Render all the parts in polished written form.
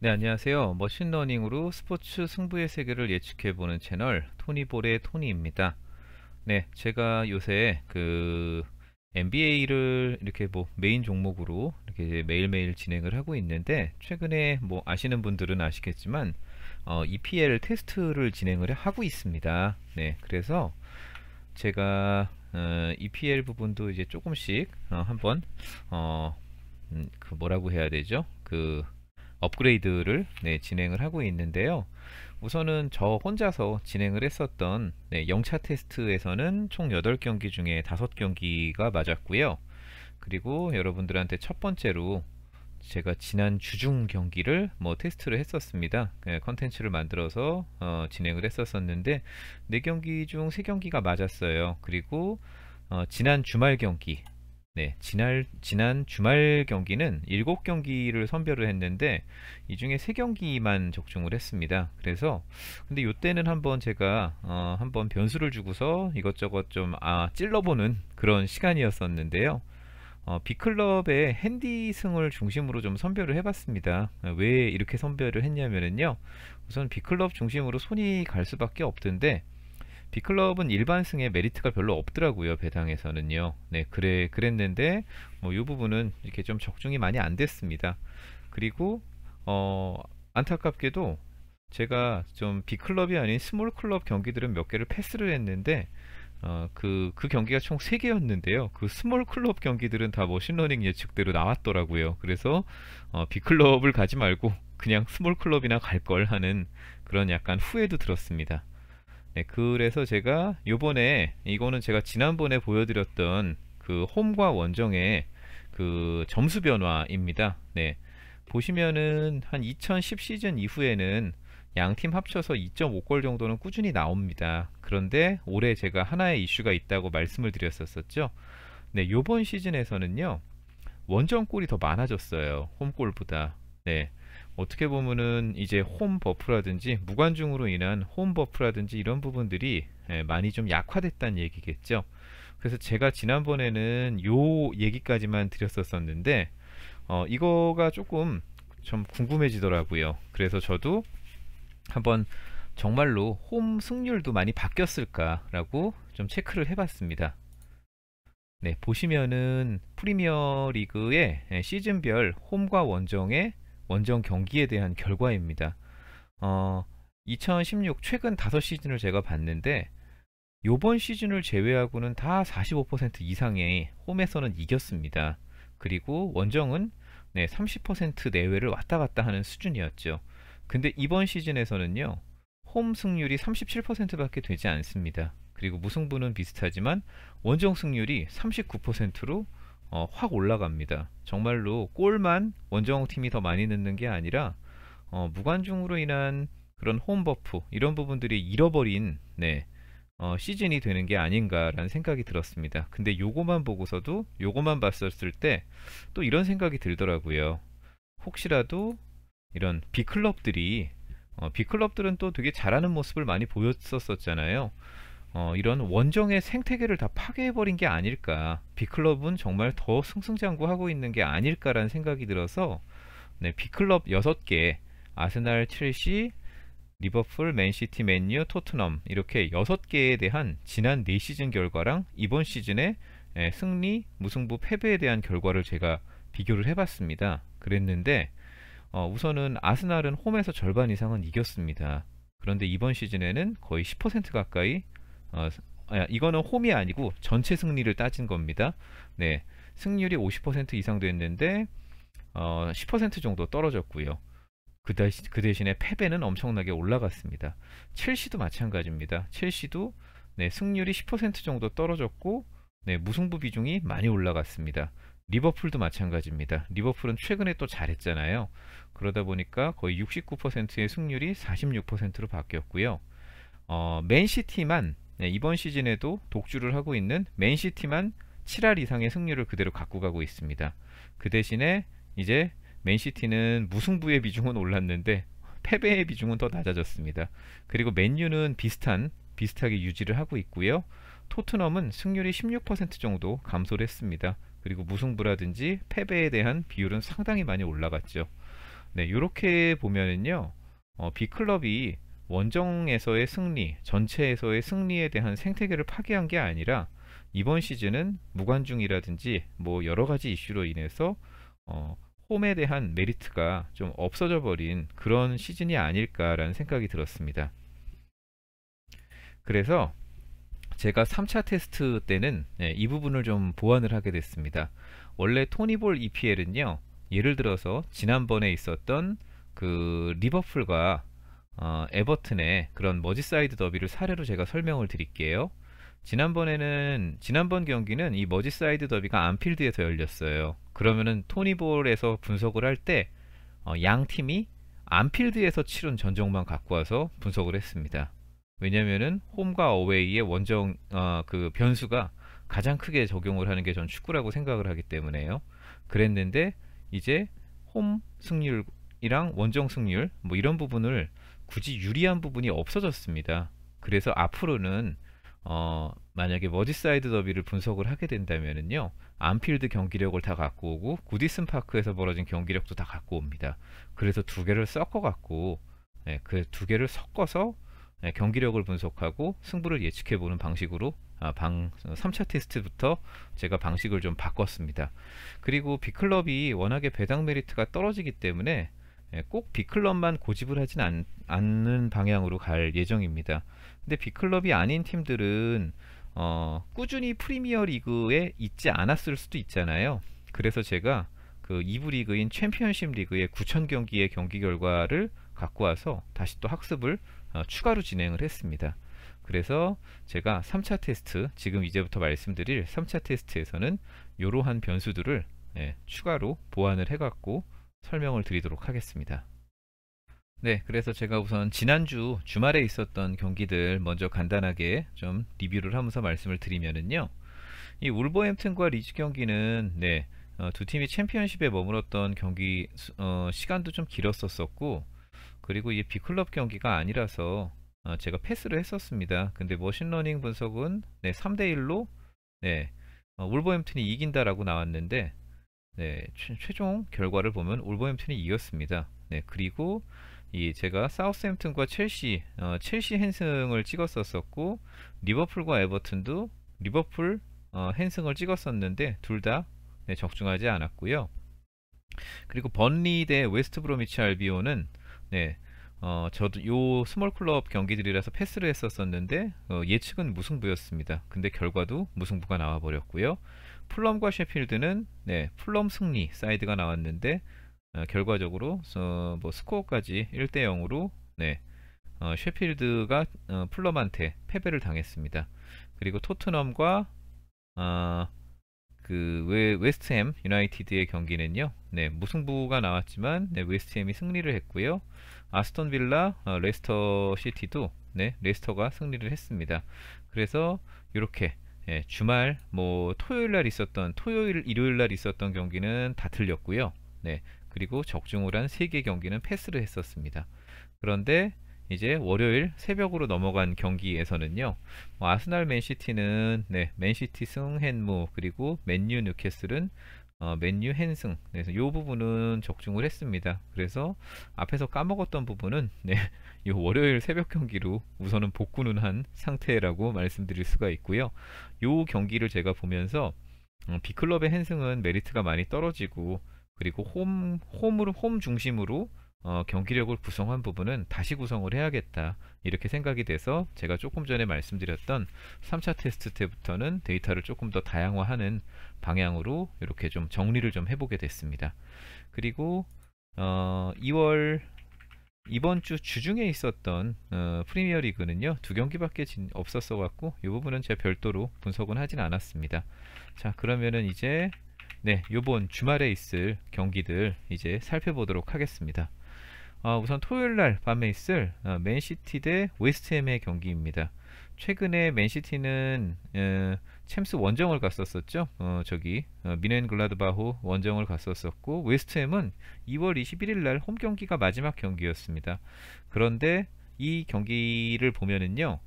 네, 안녕하세요. 머신러닝으로 스포츠 승부의 세계를 예측해보는 채널 토니볼의 토니입니다. 네, 제가 요새 NBA를 이렇게 뭐 메인 종목으로 이렇게 매일매일 진행을 하고 있는데, 최근에 뭐 아시는 분들은 아시겠지만 EPL 테스트를 진행을 하고 있습니다. 네, 그래서 제가 EPL 부분도 이제 조금씩 한번 어, 그 뭐라고 해야 되죠? 업그레이드를 진행을 하고 있는데요. 우선은 저 혼자서 진행을 했었던 영차 테스트에서는 총 8경기 중에 5경기가 맞았고요. 그리고 여러분들한테 첫 번째로 제가 지난 주중 경기를 뭐 테스트를 했었습니다. 컨텐츠를 만들어서 진행을 했었었는데 4경기 중 3경기가 맞았어요. 그리고 지난 주말 경기, 지난 주말 경기는 7경기를 선별을 했는데 이 중에 3경기만 적중을 했습니다. 그래서 근데 이때는 한번 제가 한번 변수를 주고서 이것저것 좀 찔러보는 그런 시간이었었는데요. B클럽의 핸디승을 중심으로 좀 선별을 해봤습니다. 왜 이렇게 선별을 했냐면요, 우선 B클럽 중심으로 손이 갈 수밖에 없던데 B클럽은 일반승에 메리트가 별로 없더라고요, 배당에서는요. 네, 그랬는데 뭐 이 부분은 이렇게 좀 적중이 많이 안 됐습니다. 그리고 안타깝게도 제가 좀 B클럽이 아닌 스몰 클럽 경기들은 몇 개를 패스를 했는데 그 경기가 총 3개였는데요. 그 스몰 클럽 경기들은 다 머신러닝 예측대로 나왔더라고요. 그래서 B클럽을 가지 말고 그냥 스몰 클럽이나 갈 걸 하는 그런 약간 후회도 들었습니다. 네, 그래서 제가 요번에 이거는 제가 지난번에 보여드렸던 그 홈과 원정의 그 점수 변화입니다. 네, 보시면은 한 2010 시즌 이후에는 양 팀 합쳐서 2.5골 정도는 꾸준히 나옵니다. 그런데 올해 제가 하나의 이슈가 있다고 말씀을 드렸었죠. 네, 요번 시즌에서는요, 원정골이 더 많아졌어요. 홈골보다. 네. 어떻게 보면은 이제 홈 버프라든지 무관중으로 인한 홈 버프라든지 이런 부분들이 많이 좀 약화됐다는 얘기겠죠. 그래서 제가 지난번에는 요 얘기까지만 드렸었었는데 이거가 조금 좀 궁금해지더라고요. 그래서 저도 한번 정말로 홈 승률도 많이 바뀌었을까라고 좀 체크를 해봤습니다. 네, 보시면은 프리미어 리그의 시즌별 홈과 원정의 원정 경기에 대한 결과입니다. 어, 2016 최근 5시즌을 제가 봤는데 요번 시즌을 제외하고는 다 45% 이상의 홈에서는 이겼습니다. 그리고 원정은 30% 내외를 왔다 갔다 하는 수준이었죠. 근데 이번 시즌에서는요, 홈 승률이 37%밖에 되지 않습니다. 그리고 무승부는 비슷하지만 원정 승률이 39%로 확 올라갑니다. 정말로 골만 원정 팀이 더 많이 넣는 게 아니라 무관중으로 인한 그런 홈 버프 이런 부분들이 잃어버린 시즌이 되는 게 아닌가라는 생각이 들었습니다. 근데 요거만 보고서도 요거만 봤었을 때 또 이런 생각이 들더라고요. 혹시라도 이런 B클럽들은 또 되게 잘하는 모습을 많이 보였었잖아요. 이런 원정의 생태계를 다 파괴해버린 게 아닐까. B클럽은 정말 더 승승장구하고 있는 게 아닐까라는 생각이 들어서 B클럽 6개, 아스날, 첼시, 리버풀, 맨시티, 맨유, 토트넘 이렇게 6개에 대한 지난 4시즌 결과랑 이번 시즌의 승리, 무승부, 패배에 대한 결과를 제가 비교를 해봤습니다. 그랬는데 우선은 아스날은 홈에서 절반 이상은 이겼습니다. 그런데 이번 시즌에는 거의 10% 가까이 이거는 홈이 아니고 전체 승리를 따진 겁니다. 네, 승률이 50% 이상 됐는데 10% 정도 떨어졌고요. 그 대신에 패배는 엄청나게 올라갔습니다. 첼시도 마찬가지입니다. 첼시도 승률이 10% 정도 떨어졌고 무승부 비중이 많이 올라갔습니다. 리버풀도 마찬가지입니다. 리버풀은 최근에 또 잘했잖아요. 그러다 보니까 거의 69%의 승률이 46%로 바뀌었고요. 맨시티만 이번 시즌에도 독주를 하고 있는 맨시티만 7할 이상의 승률을 그대로 갖고 가고 있습니다. 그 대신에 이제 맨시티는 무승부의 비중은 올랐는데 패배의 비중은 더 낮아졌습니다. 그리고 맨유는 비슷하게 유지를 하고 있고요. 토트넘은 승률이 16% 정도 감소를 했습니다. 그리고 무승부라든지 패배에 대한 비율은 상당히 많이 올라갔죠. 네, 이렇게 보면은요, B클럽이 원정에서의 승리, 전체에서의 승리에 대한 생태계를 파괴한 게 아니라 이번 시즌은 무관중이라든지 뭐 여러 가지 이슈로 인해서 어, 홈에 대한 메리트가 좀 없어져 버린 그런 시즌이 아닐까라는 생각이 들었습니다. 그래서 제가 3차 테스트 때는 이 부분을 좀 보완을 하게 됐습니다. 원래 토니볼 EPL은요, 예를 들어서 지난번에 있었던 그 리버풀과 에버튼의 그런 머지사이드 더비를 사례로 제가 설명을 드릴게요. 지난번 경기는 이 머지사이드 더비가 안필드에서 열렸어요. 그러면은 토니볼에서 분석을 할 때 양 팀이 안필드에서 치른 전적만 갖고 와서 분석을 했습니다. 왜냐면은 홈과 어웨이의 원정 그 변수가 가장 크게 적용을 하는 게 전 축구라고 생각을 하기 때문에요. 그랬는데 이제 홈 승률이랑 원정 승률 뭐 이런 부분을 굳이 유리한 부분이 없어졌습니다. 그래서 앞으로는 만약에 머지사이드 더비를 분석을 하게 된다면은요, 안필드 경기력을 다 갖고 오고 구디슨 파크에서 벌어진 경기력도 다 갖고 옵니다. 그래서 두 개를 섞어 갖고 그 두 개를 섞어서 경기력을 분석하고 승부를 예측해 보는 방식으로 3차 테스트부터 제가 방식을 좀 바꿨습니다. 그리고 B클럽이 워낙에 배당 메리트가 떨어지기 때문에 꼭 B클럽만 고집을 하진 않는 방향으로 갈 예정입니다. 근데 B클럽이 아닌 팀들은 꾸준히 프리미어 리그에 있지 않았을 수도 있잖아요. 그래서 제가 그 2부 리그인 챔피언십 리그의 9,000경기의 경기 결과를 갖고 와서 다시 또 학습을 추가로 진행을 했습니다. 그래서 제가 3차 테스트, 지금 이제부터 말씀드릴 3차 테스트에서는 이러한 변수들을 추가로 보완을 해갖고 설명을 드리도록 하겠습니다. 네, 그래서 제가 우선 지난주 주말에 있었던 경기들 먼저 간단하게 좀 리뷰를 하면서 말씀을 드리면은요, 이 울버햄튼과 리즈 경기는 두 팀이 챔피언십에 머물렀던 경기 시간도 좀 길었었고, 그리고 이 B클럽 경기가 아니라서 제가 패스를 했었습니다. 근데 머신러닝 분석은 3대1로 울버햄튼이 이긴다라고 나왔는데 최종 결과를 보면 울버햄튼이 이겼습니다. 그리고 제가 사우스햄튼과 첼시 핸승을 찍었었고, 리버풀과 에버튼도 리버풀 핸승을 찍었었는데 둘 다 적중하지 않았고요. 그리고 번리 대 웨스트 브로미치 알비온은 저도 요 스몰 클럽 경기들이라서 패스를 했었었는데 예측은 무승부였습니다. 근데 결과도 무승부가 나와 버렸고요. 풀럼과 셰필드는 풀럼 승리 사이드가 나왔는데 결과적으로 뭐 스코어까지 1대 0으로 셰필드가 풀럼한테 패배를 당했습니다. 그리고 토트넘과 그 웨스트햄 유나이티드의 경기는요, 무승부가 나왔지만 웨스트햄이 승리를 했고요. 아스톤 빌라, 레스터 시티도 레스터가 승리를 했습니다. 그래서 이렇게 주말 뭐 토요일 일요일 날 있었던 경기는 다 틀렸고요. 그리고 적중을 한 3개 경기는 패스를 했었습니다. 그런데 이제 월요일 새벽으로 넘어간 경기에서는요, 아스날 맨시티는 맨시티 승 헨무, 그리고 맨유 뉴캐슬은 맨유 헨승. 그래서 이 부분은 적중을 했습니다. 그래서 앞에서 까먹었던 부분은 이 월요일 새벽 경기로 우선은 복구는 한 상태라고 말씀드릴 수가 있고요. 이 경기를 제가 보면서 B클럽의 헨승은 메리트가 많이 떨어지고, 그리고 홈 중심으로 경기력을 구성한 부분은 다시 구성을 해야겠다, 이렇게 생각이 돼서 제가 조금 전에 말씀드렸던 3차 테스트 때부터는 데이터를 조금 더 다양화하는 방향으로 이렇게 좀 정리를 좀 해보게 됐습니다. 그리고 이번 주 주중에 있었던 프리미어 리그는요, 2경기밖에 없었어 갖고 이 부분은 제가 별도로 분석은 하진 않았습니다. 자, 그러면은 이제 요번 주말에 있을 경기들 이제 살펴보도록 하겠습니다. 우선 토요일날 밤에 있을 맨시티 대 웨스트햄의 경기입니다. 최근에 맨시티는 챔스 원정을 갔었었죠. 미넨글라드바흐 원정을 갔었었고, 웨스트햄은 2월 21일날 홈 경기가 마지막 경기였습니다. 그런데 이 경기를 보면은요,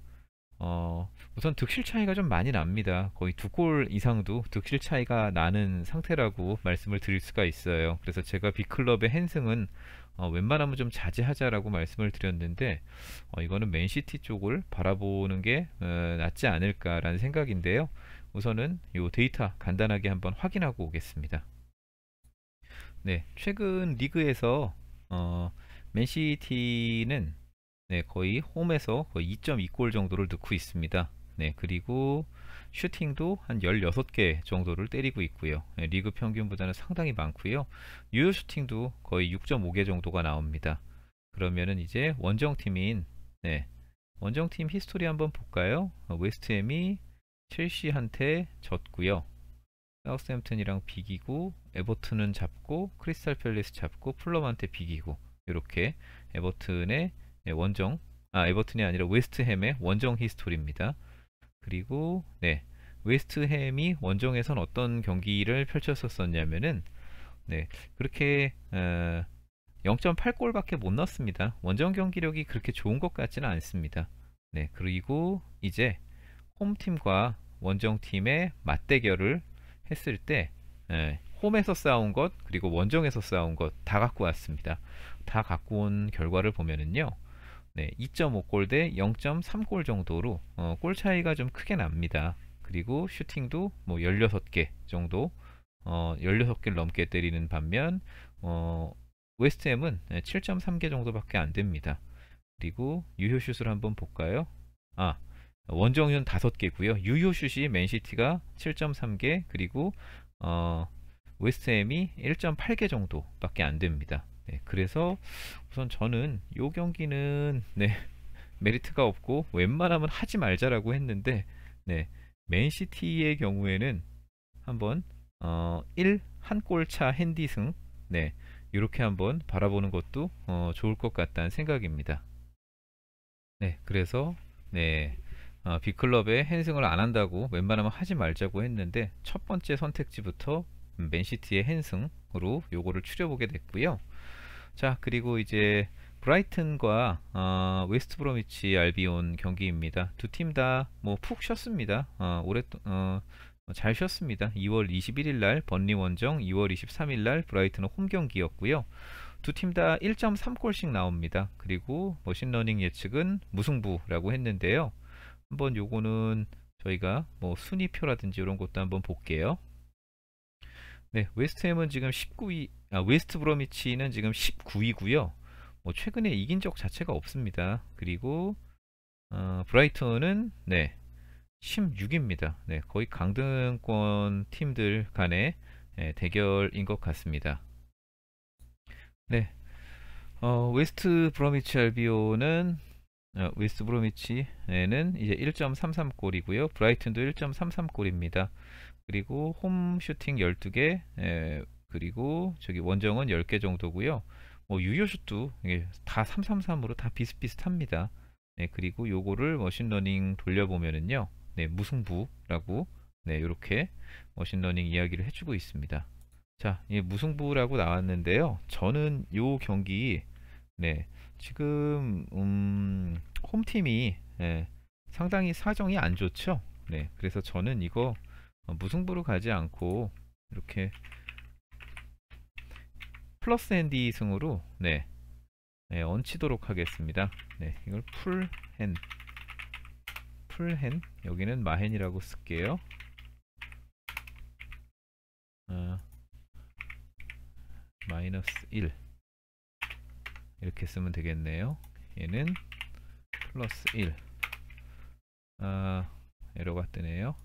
우선 득실 차이가 좀 많이 납니다. 거의 2골 이상도 득실 차이가 나는 상태라고 말씀을 드릴 수가 있어요. 그래서 제가 빅클럽의 핸승은 웬만하면 좀 자제하자라고 말씀을 드렸는데, 이거는 맨시티 쪽을 바라보는 게 낫지 않을까라는 생각인데요. 우선은 요 데이터 간단하게 한번 확인하고 오겠습니다. 네, 최근 리그에서 맨시티는 네, 거의 홈에서 거의 2.2골 정도를 넣고 있습니다. 네, 그리고 슈팅도 한 16개 정도를 때리고 있고요. 네, 리그 평균보다는 상당히 많고요. 유효 슈팅도 거의 6.5개 정도가 나옵니다. 그러면은 이제 원정팀인 네, 원정팀 히스토리 한번 볼까요? 웨스트햄이 첼시한테 졌고요. 사우스햄튼이랑 비기고, 에버튼은 잡고, 크리스탈 팰리스 잡고, 풀럼한테 비기고, 이렇게 에버튼의 원정, 에버튼이 아니라 웨스트햄의 원정 히스토리입니다. 그리고 네, 웨스트햄이 원정에선 어떤 경기를 펼쳤었냐면은 네, 그렇게 0.8골밖에 못 넣었습니다. 원정 경기력이 그렇게 좋은 것 같지는 않습니다. 네, 그리고 이제 홈팀과 원정팀의 맞대결을 했을 때 홈에서 싸운 것 그리고 원정에서 싸운 것 다 갖고 왔습니다. 다 갖고 온 결과를 보면은요. 네, 2.5골 대 0.3골 정도로 골 차이가 좀 크게 납니다. 그리고 슈팅도 뭐 16개 정도 16개를 넘게 때리는 반면 웨스트햄은 7.3개 정도밖에 안 됩니다. 그리고 유효슛을 한번 볼까요? 원정은 5개고요. 유효슛이 맨시티가 7.3개 그리고 웨스트햄이 1.8개 정도밖에 안 됩니다. 네, 그래서 우선 저는 이 경기는 네, 메리트가 없고 웬만하면 하지 말자라고 했는데 네, 맨시티의 경우에는 한번 1한 골차 핸디승 네, 이렇게 한번 바라보는 것도 좋을 것 같다는 생각입니다. 네, 그래서 네, 빅클럽에 핸승을 안 한다고 웬만하면 하지 말자고 했는데 첫 번째 선택지부터 맨시티의 핸승으로 요거를 추려보게 됐고요. 자, 그리고 이제 브라이튼과 웨스트 브로미치 알비온 경기입니다. 두 팀 다 뭐 푹 쉬었습니다. 잘 쉬었습니다. 2월 21일 날 번리 원정, 2월 23일 날 브라이튼은 홈 경기였고요. 두 팀 다 1.3골씩 나옵니다. 그리고 머신러닝 예측은 무승부라고 했는데요. 한번 요거는 저희가 뭐 순위표라든지 이런 것도 한번 볼게요. 네, 웨스트햄은 지금 19위, 웨스트 브로미치는 지금 19위고요. 뭐 최근에 이긴 적 자체가 없습니다. 그리고 브라이턴은 네, 16입니다. 네, 거의 강등권 팀들 간의 대결인 것 같습니다. 네, 웨스트 브로미치 알비온은 웨스트 브로미치에는 이제 1.33골이고요. 브라이튼도 1.33골입니다. 그리고 홈 슈팅 12개, 그리고 저기 원정은 10개 정도고요. 뭐 유효슛도 다 333으로 다 비슷비슷합니다. 네, 그리고 요거를 머신러닝 돌려보면은요. 네, 무승부라고 네, 이렇게 머신러닝 이야기를 해주고 있습니다. 자, 이 무승부라고 나왔는데요. 저는 요 경기 네, 지금 홈팀이 상당히 사정이 안 좋죠. 네, 그래서 저는 이거 무승부로 가지 않고 이렇게 플러스 핸디 승으로 네, 얹히도록 하겠습니다. 네, 이걸 풀핸 여기는 마헨이라고 쓸게요. 마이너스 1 이렇게 쓰면 되겠네요. 얘는 플러스 1 에러가 뜨네요.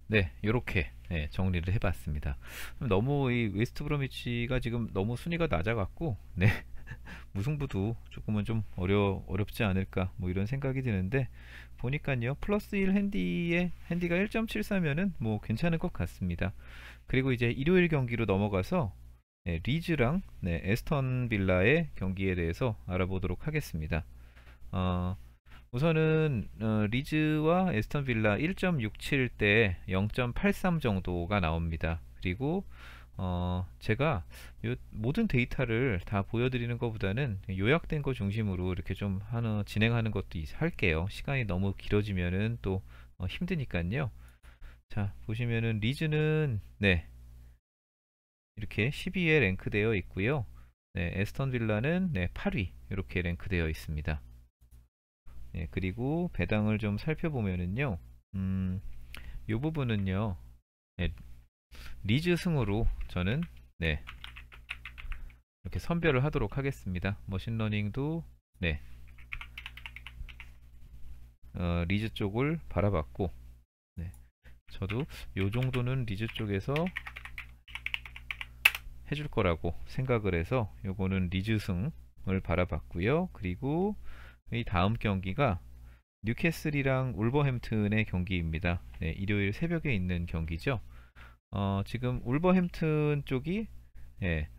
네, 이렇게 정리를 해봤습니다. 너무 이 웨스트 브로미치가 지금 너무 순위가 낮아갖고 네, 무승부도 조금은 좀 어렵지 않을까 뭐 이런 생각이 드는데 보니까요 플러스 1 핸디가 1.74면은 뭐 괜찮을 것 같습니다. 그리고 이제 일요일 경기로 넘어가서 리즈랑 에스턴 빌라의 경기에 대해서 알아보도록 하겠습니다. 우선은 리즈와 에스턴 빌라 1.67 대 0.83 정도가 나옵니다. 그리고 제가 모든 데이터를 다 보여드리는 것보다는 요약된 거 중심으로 이렇게 좀 진행하는 것도 할게요. 시간이 너무 길어지면은 또 힘드니까요. 자, 보시면은 리즈는 네, 이렇게 12위에 랭크되어 있고요. 네, 에스턴 빌라는 네, 8위 이렇게 랭크되어 있습니다. 네, 그리고 배당을 좀 살펴보면은요. 이 부분은요. 네, 리즈 승으로 저는 네, 이렇게 선별을 하도록 하겠습니다. 머신러닝도 네, 리즈 쪽을 바라봤고 네, 저도 요 정도는 리즈 쪽에서 해줄 거라고 생각을 해서 요거는 리즈승을 바라봤고요. 그리고 이 다음 경기가 뉴캐슬이랑 울버햄튼의 경기입니다. 네, 일요일 새벽에 있는 경기죠. 지금 울버햄튼 쪽이 네,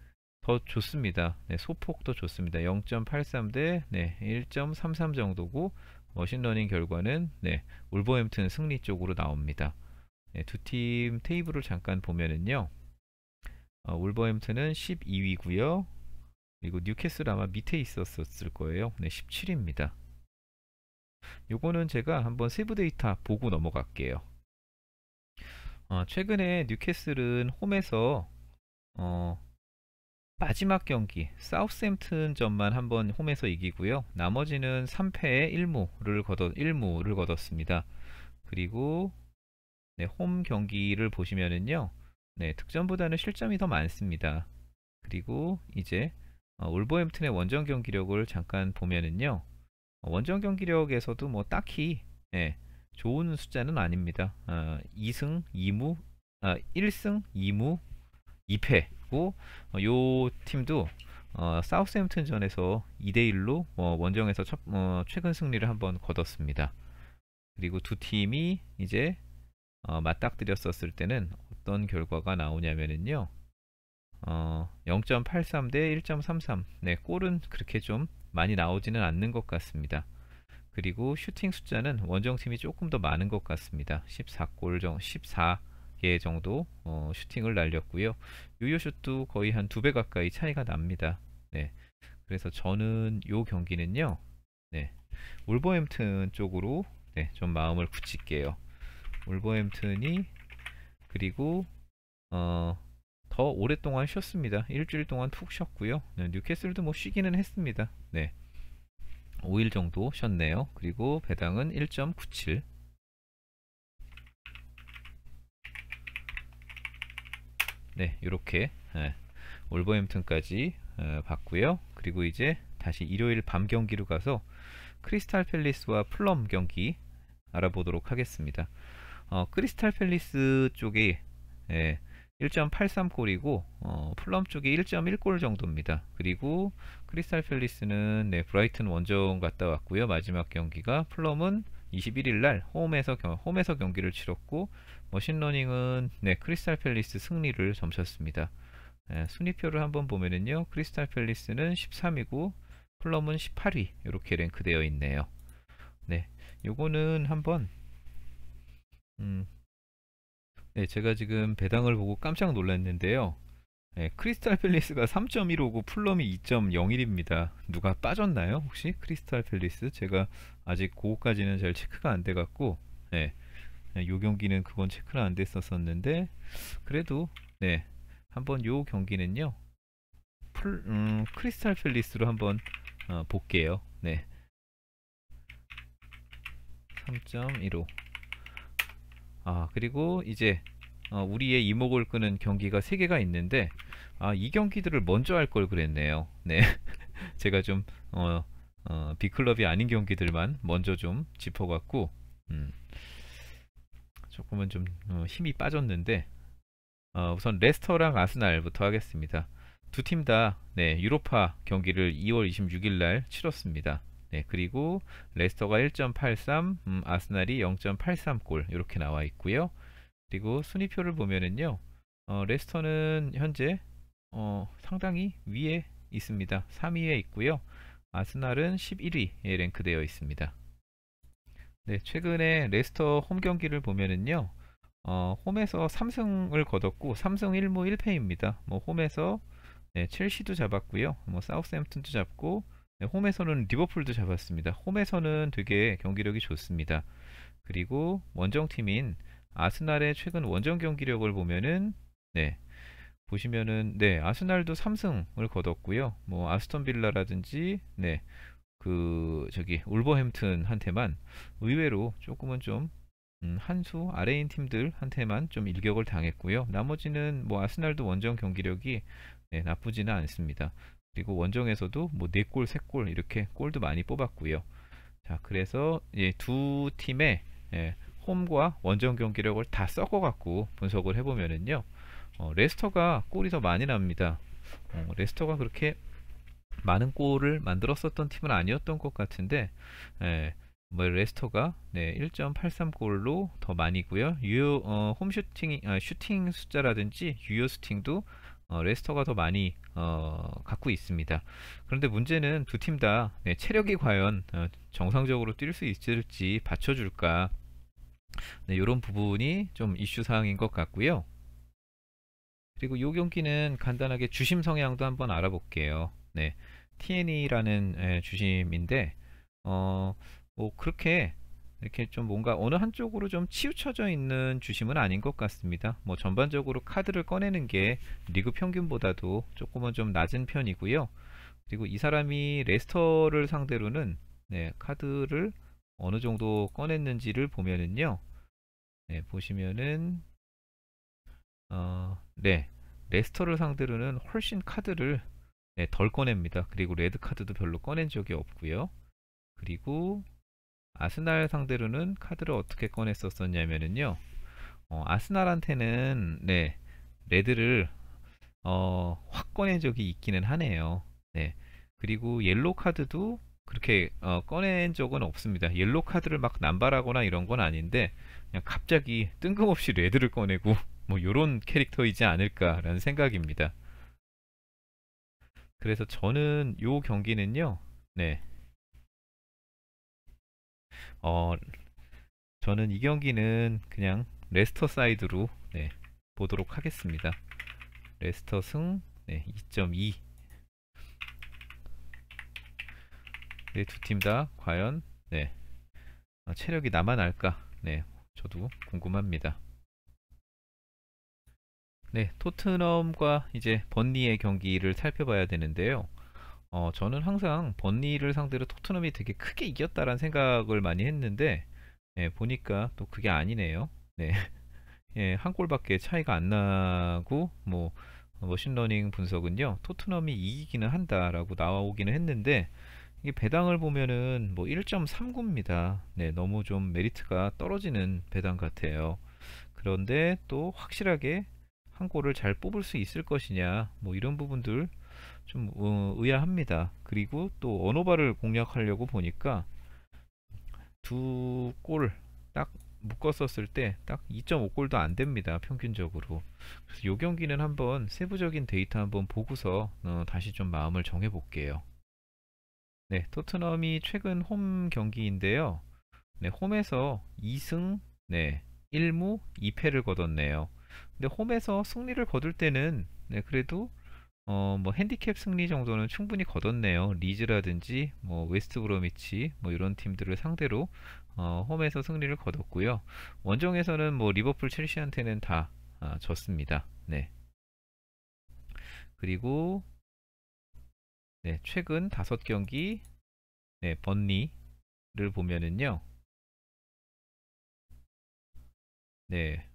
더 좋습니다. 네, 소폭도 좋습니다. 0.83 대 네, 1.33 정도고 머신러닝 결과는 네, 울버햄튼 승리 쪽으로 나옵니다. 네, 두 팀 테이블을 잠깐 보면은요. 울버햄튼은 12위고요. 그리고 뉴캐슬 아마 밑에 있었을 거예요. 네, 17위입니다. 요거는 제가 한번 세부 데이터 보고 넘어갈게요. 최근에 뉴캐슬은 홈에서 마지막 경기 사우스햄튼전만 한번 홈에서 이기고요. 나머지는 3패에 1무를 거뒀습니다. 그리고 네, 홈 경기를 보시면은요. 네, 득점보다는 실점이 더 많습니다. 그리고 이제 울버햄튼의 원정 경기력을 잠깐 보면은요. 원정 경기력에서도 뭐 딱히 네, 좋은 숫자는 아닙니다. 2승 2무 1승 2무 2패고 요 팀도 사우스햄튼전에서 2대1로 원정에서 최근 승리를 한번 거뒀습니다. 그리고 두 팀이 이제 맞닥뜨렸었을 때는 어떤 결과가 나오냐면은요. 0.83 대 1.33. 네, 골은 그렇게 좀 많이 나오지는 않는 것 같습니다. 그리고 슈팅 숫자는 원정팀이 조금 더 많은 것 같습니다. 14개 정도 슈팅을 날렸고요. 유효슛도 거의 한 2배 가까이 차이가 납니다. 네, 그래서 저는 요 경기는요. 네, 울버햄튼 쪽으로 네, 좀 마음을 굳힐게요. 울버햄튼이 그리고 더 오랫동안 쉬었습니다. 일주일 동안 푹 쉬었고요. 네, 뉴캐슬도 뭐 쉬기는 했습니다. 네, 5일 정도 쉬었네요. 그리고 배당은 1.97. 네, 이렇게 올버햄튼까지 봤고요. 그리고 이제 다시 일요일 밤 경기로 가서 크리스탈 팰리스와 플럼 경기 알아보도록 하겠습니다. 크리스탈 팰리스 쪽이 1.83골이고 플럼 쪽이 1.1골 정도입니다. 그리고 크리스탈 팰리스는 네, 브라이튼 원정 갔다 왔고요. 마지막 경기가 플럼은 21일 날 홈에서 경기를 치렀고 머신러닝은 네, 크리스탈 팰리스 승리를 점쳤습니다. 순위표를 한번 보면은요. 크리스탈 팰리스는 13위고 플럼은 18위 이렇게 랭크되어 있네요. 네, 요거는 한번 네, 제가 지금 배당을 보고 깜짝 놀랐는데요. 네, 크리스탈 팰리스가 3.15고 플럼이 2.01입니다. 누가 빠졌나요? 혹시 크리스탈 팰리스? 제가 아직 그거까지는 잘 체크가 안 돼갖고 네, 요 경기는 그건 체크가 안 됐었는데 그래도 네, 한번 요 경기는요. 크리스탈 팰리스로 한번 볼게요. 네, 3.15. 그리고 이제 우리의 이목을 끄는 경기가 3개가 있는데 이 경기들을 먼저 할 걸 그랬네요. 네, 제가 좀 빅클럽이 아닌 경기들만 먼저 좀 짚어갖고 조금은 좀 힘이 빠졌는데 우선 레스터랑 아스날부터 하겠습니다. 두 팀 다 네, 유로파 경기를 2월 26일 날 치렀습니다. 네, 그리고 레스터가 1.83, 아스날이 0.83골 이렇게 나와 있고요. 그리고 순위표를 보면은요, 레스터는 현재 상당히 위에 있습니다. 3위에 있고요. 아스날은 11위에 랭크되어 있습니다. 네, 최근에 레스터 홈 경기를 보면은요, 홈에서 3승을 거뒀고 3승 1무 1패입니다. 뭐 홈에서 네, 첼시도 잡았고요. 뭐 사우스햄튼도 잡고 네, 홈에서는 리버풀도 잡았습니다. 홈에서는 되게 경기력이 좋습니다. 그리고 원정팀인 아스날의 최근 원정 경기력을 보면은 네, 보시면은 네, 아스날도 3승을 거뒀고요. 뭐 아스톤 빌라라든지 네, 그 저기 울버햄튼한테만 의외로 조금은 좀 한 수 아래인 팀들한테만 좀 일격을 당했고요. 나머지는 뭐 아스날도 원정 경기력이 네, 나쁘지는 않습니다. 그리고 원정에서도 뭐 4골, 3골 이렇게 골도 많이 뽑았고요. 자, 그래서 예, 두 팀의 예, 홈과 원정 경기력을 다 섞어갖고 분석을 해보면은요, 레스터가 골이 더 많이 납니다. 레스터가 그렇게 많은 골을 만들었었던 팀은 아니었던 것 같은데, 예, 뭐 레스터가 네, 1.83골로 더 많이고요. 홈 슈팅, 슈팅 숫자라든지 유효 슈팅도 레스터가 더 많이 갖고 있습니다. 그런데 문제는 두 팀 다 체력이 과연 정상적으로 뛸 수 있을지 받쳐줄까, 네, 이런 부분이 좀 이슈 사항인 것 같고요. 그리고 이 경기는 간단하게 주심 성향도 한번 알아볼게요. 네, TNE라는 주심인데 뭐 그렇게 이렇게 좀 뭔가 어느 한쪽으로 좀 치우쳐져 있는 주심은 아닌 것 같습니다. 뭐 전반적으로 카드를 꺼내는 게 리그 평균보다도 조금은 좀 낮은 편이고요. 그리고 이 사람이 레스터를 상대로는 네, 카드를 어느 정도 꺼냈는지를 보면은요. 네, 보시면은 네, 레스터를 상대로는 훨씬 카드를 네, 덜 꺼냅니다. 그리고 레드 카드도 별로 꺼낸 적이 없고요. 그리고 아스날 상대로는 카드를 어떻게 꺼냈었었냐면은요. 아스날한테는 네, 레드를 확 꺼낸 적이 있기는 하네요. 네. 그리고 옐로 카드도 그렇게 꺼낸 적은 없습니다. 옐로 카드를 막 남발하거나 이런 건 아닌데 그냥 갑자기 뜬금없이 레드를 꺼내고 뭐 요런 캐릭터이지 않을까라는 생각입니다. 그래서 저는 요 경기는요. 네. 어, 저는 이 경기는 그냥 레스터 사이드로 네, 보도록 하겠습니다. 레스터 승 네, 2.2. 네, 두 팀 다 과연 네, 체력이 남아날까? 네, 저도 궁금합니다. 네, 토트넘과 이제 번리의 경기를 살펴봐야 되는데요. 저는 항상 번리를 상대로 토트넘이 되게 크게 이겼다라는 생각을 많이 했는데, 보니까 또 그게 아니네요. 네, 예, 한 골밖에 차이가 안 나고, 뭐, 머신러닝 분석은요, 토트넘이 이기기는 한다라고 나오기는 했는데, 이게 배당을 보면은 뭐 1.39입니다. 네, 너무 좀 메리트가 떨어지는 배당 같아요. 그런데 또 확실하게 한 골을 잘 뽑을 수 있을 것이냐, 뭐 이런 부분들 좀 의아합니다. 그리고 또 언어바를 공략하려고 보니까 두 골 딱 묶었었을 때 딱 2.5골도 안 됩니다. 평균적으로. 그래서 이 경기는 한번 세부적인 데이터 한번 보고서 다시 좀 마음을 정해 볼게요. 네, 토트넘이 최근 홈 경기인데요. 네, 홈에서 2승, 네, 1무 2패를 거뒀네요. 근데 홈에서 승리를 거둘 때는 네, 그래도 뭐 핸디캡 승리 정도는 충분히 거뒀네요. 리즈라든지 뭐 웨스트 브로미치 뭐 이런 팀들을 상대로 홈에서 승리를 거뒀고요. 원정에서는 뭐 리버풀, 첼시한테는 다 졌습니다. 네. 그리고 네, 최근 5경기 네, 번리를 보면은요. 네.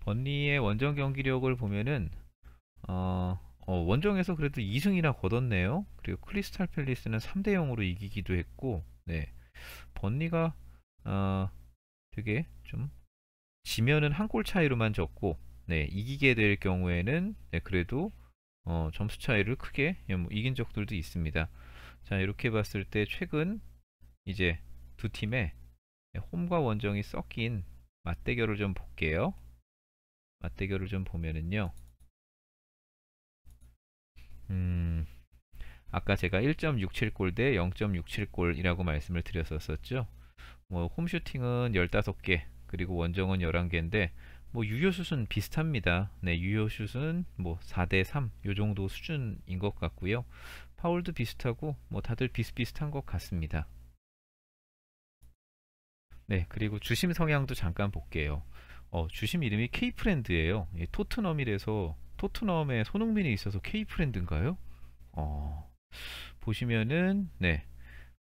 번리의 원정 경기력을 보면은 원정에서 그래도 2승이나 거뒀네요. 그리고 크리스탈 팰리스는 3대 0으로 이기기도 했고, 네. 번리가 어, 되게 좀 지면은 한 골 차이로만 졌고, 네, 이기게 될 경우에는 네, 그래도 점수 차이를 크게 뭐 이긴 적들도 있습니다. 자, 이렇게 봤을 때 최근 이제 두 팀의 홈과 원정이 섞인 맞대결을 좀 볼게요. 맞대결을 좀 보면은요. 음, 아까 제가 1.67골 대 0.67골이라고 말씀을 드렸었죠. 뭐 홈슈팅은 15개, 그리고 원정은 11개인데 뭐 유효슛은 비슷합니다. 네, 유효슛은 뭐 4대 3 요 정도 수준인 것 같고요. 파울도 비슷하고 뭐 다들 비슷비슷한 것 같습니다. 네, 그리고 주심 성향도 잠깐 볼게요. 주심 이름이 케이프랜드예요. 예, 토트넘이라서 토트넘에 손흥민이 있어서 케이프랜드인가요? 어, 보시면은 네,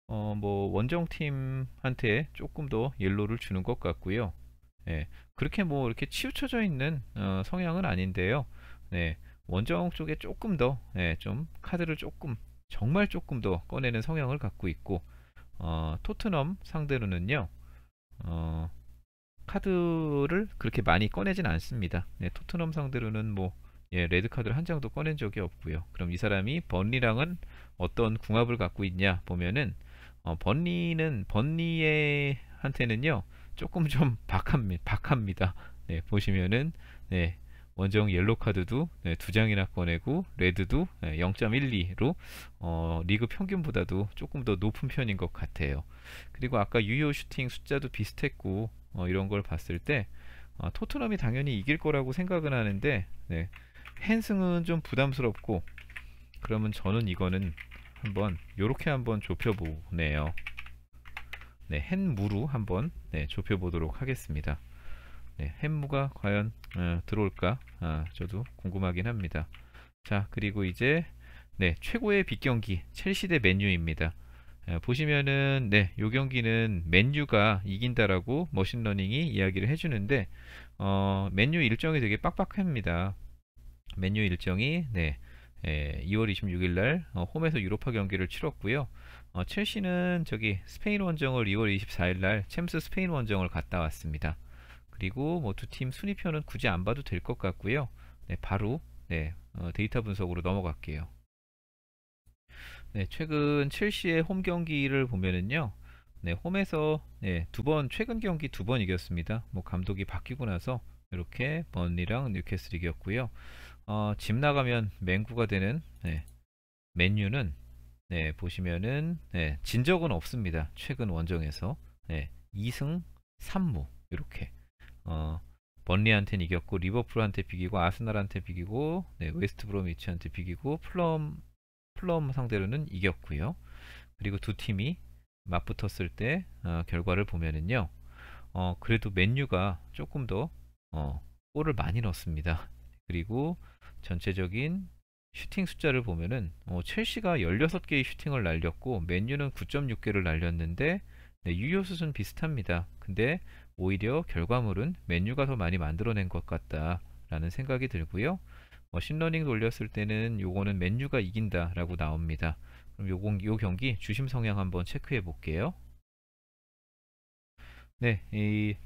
뭐 원정팀한테 조금 더 옐로를 주는 것 같고요. 예, 그렇게 뭐 이렇게 치우쳐져 있는 성향은 아닌데요. 네, 원정 쪽에 조금 더, 좀 카드를 조금, 정말 조금 더 꺼내는 성향을 갖고 있고, 토트넘 상대로는요, 어, 카드를 그렇게 많이 꺼내진 않습니다. 네, 토트넘 상대로는 뭐, 예, 레드 카드를 한 장도 꺼낸 적이 없고요. 그럼 이 사람이 번리랑은 어떤 궁합을 갖고 있냐 보면은, 번리의 한테는요, 조금 좀 박합니다. 네, 보시면은, 네, 원정 옐로 카드도 네, 두 장이나 꺼내고, 레드도 0.12로 리그 평균보다도 조금 더 높은 편인 것 같아요. 그리고 아까 유효 슈팅 숫자도 비슷했고, 이런 걸 봤을 때 토트넘이 당연히 이길 거라고 생각은 하는데, 네, 헨승은 좀 부담스럽고, 그러면 저는 이거는 한번 요렇게 한번 좁혀보네요. 네, 헨무로 한번 네, 좁혀보도록 하겠습니다. 네, 헨무가 과연 들어올까? 저도 궁금하긴 합니다. 자, 그리고 이제 네, 최고의 빅경기 첼시 대 맨유입니다. 보시면은 네, 요 경기는 맨유가 이긴다라고 머신러닝이 이야기를 해주는데 맨유 일정이 되게 빡빡합니다. 맨유 일정이 네, 2월 26일 날 홈에서 유로파 경기를 치렀고요. 첼시는 저기 스페인 원정을 2월 24일 날 챔스 스페인 원정을 갔다 왔습니다. 그리고 뭐 두 팀 순위표는 굳이 안 봐도 될 것 같고요. 네, 바로 네, 데이터 분석으로 넘어갈게요. 네, 최근 첼시의 홈 경기를 보면은요. 네, 홈에서 네, 최근 경기 두 번 이겼습니다. 뭐 감독이 바뀌고 나서 이렇게 번리랑 뉴캐슬 이겼고요. 집 나가면 맹구가 되는 네, 맨유는 네, 보시면은 네, 진 적은 없습니다. 최근 원정에서 네, 2승 3무 이렇게 번리한테는 이겼고, 리버풀한테 비기고, 아스날한테 비기고, 네, 웨스트 브로미치한테 비기고, 플럼 상대로는 이겼고요. 그리고 두 팀이 맞붙었을 때 결과를 보면은요, 그래도 맨유가 조금 더 골을 많이 넣습니다. 그리고 전체적인 슈팅 숫자를 보면은 첼시가 16개의 슈팅을 날렸고 맨유는 9.6개를 날렸는데 네, 유효수는 비슷합니다. 근데 오히려 결과물은 맨유가 더 많이 만들어낸 것 같다라는 생각이 들고요. 머신러닝 돌렸을 때는 요거는 맨유가 이긴다라고 나옵니다. 그럼 요 경기 주심 성향 한번 체크해 볼게요. 네, 이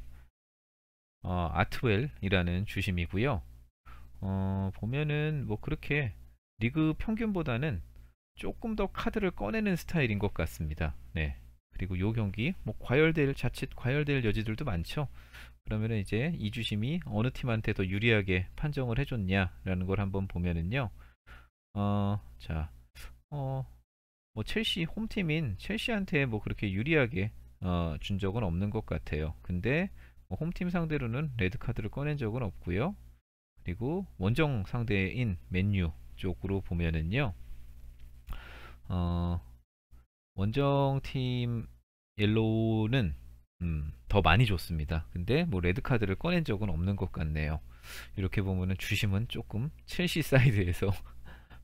아트웰이라는 주심이고요. 보면은 뭐 그렇게 리그 평균보다는 조금 더 카드를 꺼내는 스타일인 것 같습니다. 네. 그리고 요 경기 뭐 자칫 과열될 여지들도 많죠. 그러면은 이제 이 주심이 어느 팀한테 더 유리하게 판정을 해줬냐라는 걸 한번 보면은요. 자, 뭐 첼시 홈팀인 첼시한테 뭐 그렇게 유리하게 준 적은 없는 것 같아요. 근데 뭐 홈팀 상대로는 레드 카드를 꺼낸 적은 없고요. 그리고 원정 상대인 맨유 쪽으로 보면은요. 어, 원정팀 옐로우는 더 많이 줬습니다. 근데 뭐 레드 카드를 꺼낸 적은 없는 것 같네요. 이렇게 보면은 주심은 조금 첼시 사이드에서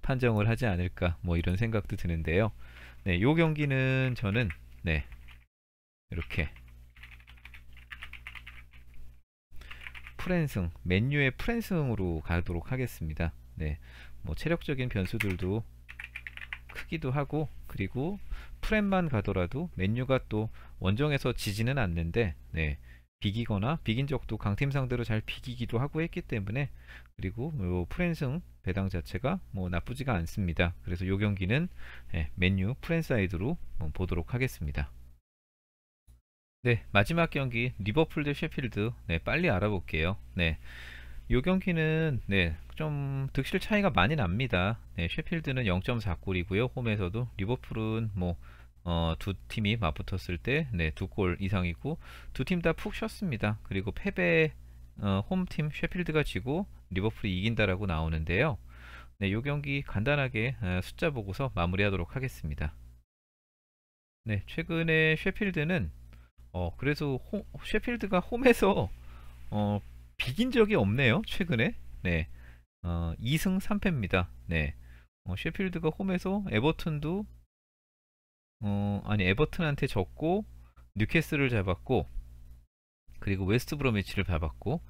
판정을 하지 않을까 뭐 이런 생각도 드는데요. 네, 요 경기는 저는 네, 이렇게 프랜승, 맨유의 프랜승으로 가도록 하겠습니다. 네, 뭐 체력적인 변수들도 크기도 하고, 그리고 프렘만 가더라도 맨유가 또 원정에서 지지는 않는데 네, 비기거나 비긴 적도 강팀 상대로 잘 비기기도 하고 했기 때문에, 그리고 뭐 프랜승 배당 자체가 뭐 나쁘지가 않습니다. 그래서 이 경기는 맨유 프랜사이드로 보도록 하겠습니다. 네, 마지막 경기 리버풀 대 셰필드. 네, 빨리 알아볼게요. 네, 요 경기는 네, 좀 득실 차이가 많이 납니다. 네, 셰필드는 0.4골이고요. 홈에서도 리버풀은 뭐 두 팀이 맞붙었을 때, 네, 2골 이상이고, 두 팀 다 푹 쉬었습니다. 그리고 패배, 홈팀 셰필드가 지고 리버풀이 이긴다라고 나오는데요. 네, 요 경기 간단하게 숫자 보고서 마무리하도록 하겠습니다. 네, 최근에 셰필드는 그래서 셰필드가 홈에서 어, 비긴 적이 없네요. 최근에. 네. 2승 3패입니다. 네. 셰필드가 홈에서 에버튼도 아니 에버튼한테 졌고 뉴캐슬을 잡았고 그리고 웨스트 브로미치를 잡았고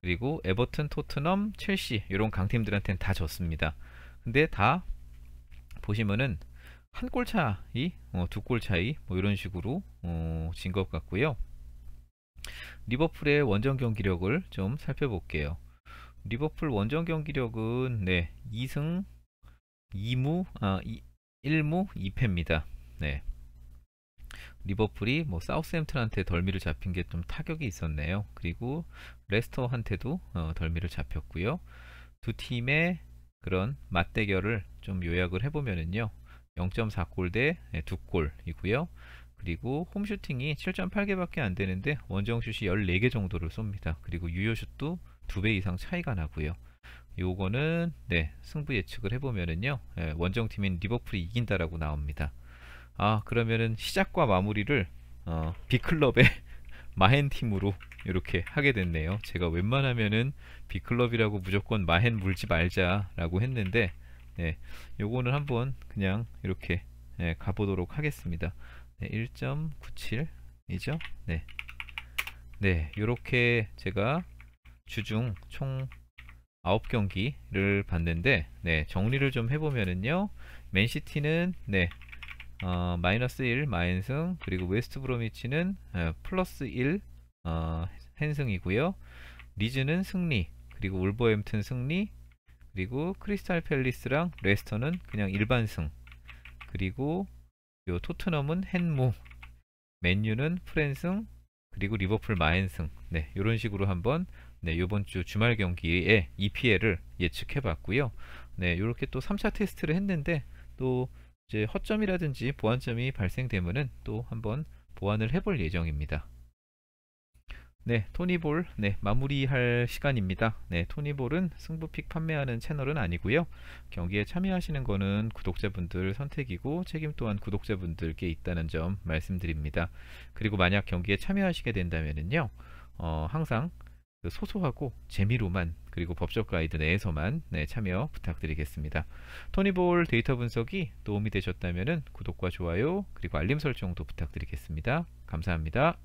그리고 에버튼, 토트넘, 첼시 이런 강팀들한테는 다 졌습니다. 근데 다 보시면은 한 골 차이, 두 골 차이 뭐 이런 식으로 진 것 같고요. 리버풀의 원정 경기력을 좀 살펴볼게요. 리버풀 원정 경기력은 네, 2승 2무 1무 2패입니다. 네. 리버풀이 뭐 사우스햄튼한테 덜미를 잡힌 게 좀 타격이 있었네요. 그리고 레스터한테도 덜미를 잡혔고요. 두 팀의 그런 맞대결을 좀 요약을 해보면은요. 0.4골 대 2골이고요. 그리고 홈슈팅이 7.8개밖에 안 되는데 원정슛이 14개 정도를 쏩니다. 그리고 유효슛도 2배 이상 차이가 나고요. 요거는 네, 승부 예측을 해보면은요. 원정팀인 리버풀이 이긴다라고 나옵니다. 그러면은 시작과 마무리를 B클럽의 마헨 팀으로 이렇게 하게 됐네요. 제가 웬만하면은 B클럽이라고 무조건 마헨 물지 말자라고 했는데 네, 요거는 한번 그냥 이렇게 가보도록 하겠습니다. 네, 1.97이죠? 네. 네, 요렇게 제가 주중 총 9경기를 봤는데 네, 정리를 좀 해보면은요. 맨시티는 네, 마이너스 1 마인승 그리고 웨스트 브로미치는 플러스 1 헨승이고요. 리즈는 승리 그리고 울버햄튼 승리 그리고 크리스탈 팰리스랑 레스터는 그냥 일반승 그리고 요 토트넘은 헨무 맨유는 프랜승 그리고 리버풀 마인승 네, 요런 식으로 한번 네, 요번 주 주말 경기에 EPL을 예측해 봤고요. 네, 요렇게 또 3차 테스트를 했는데 또 이제 허점이라든지 보완점이 발생되면은 또 한번 보완을 해볼 예정입니다. 네, 토니볼 네, 마무리할 시간입니다. 네, 토니볼은 승부픽 판매하는 채널은 아니고요. 경기에 참여하시는 거는 구독자분들 선택이고 책임 또한 구독자분들께 있다는 점 말씀드립니다. 그리고 만약 경기에 참여하시게 된다면은요, 항상 그 소소하고 재미로만 그리고 법적 가이드 내에서만 네, 참여 부탁드리겠습니다. 토니볼 데이터 분석이 도움이 되셨다면 구독과 좋아요 그리고 알림 설정도 부탁드리겠습니다. 감사합니다.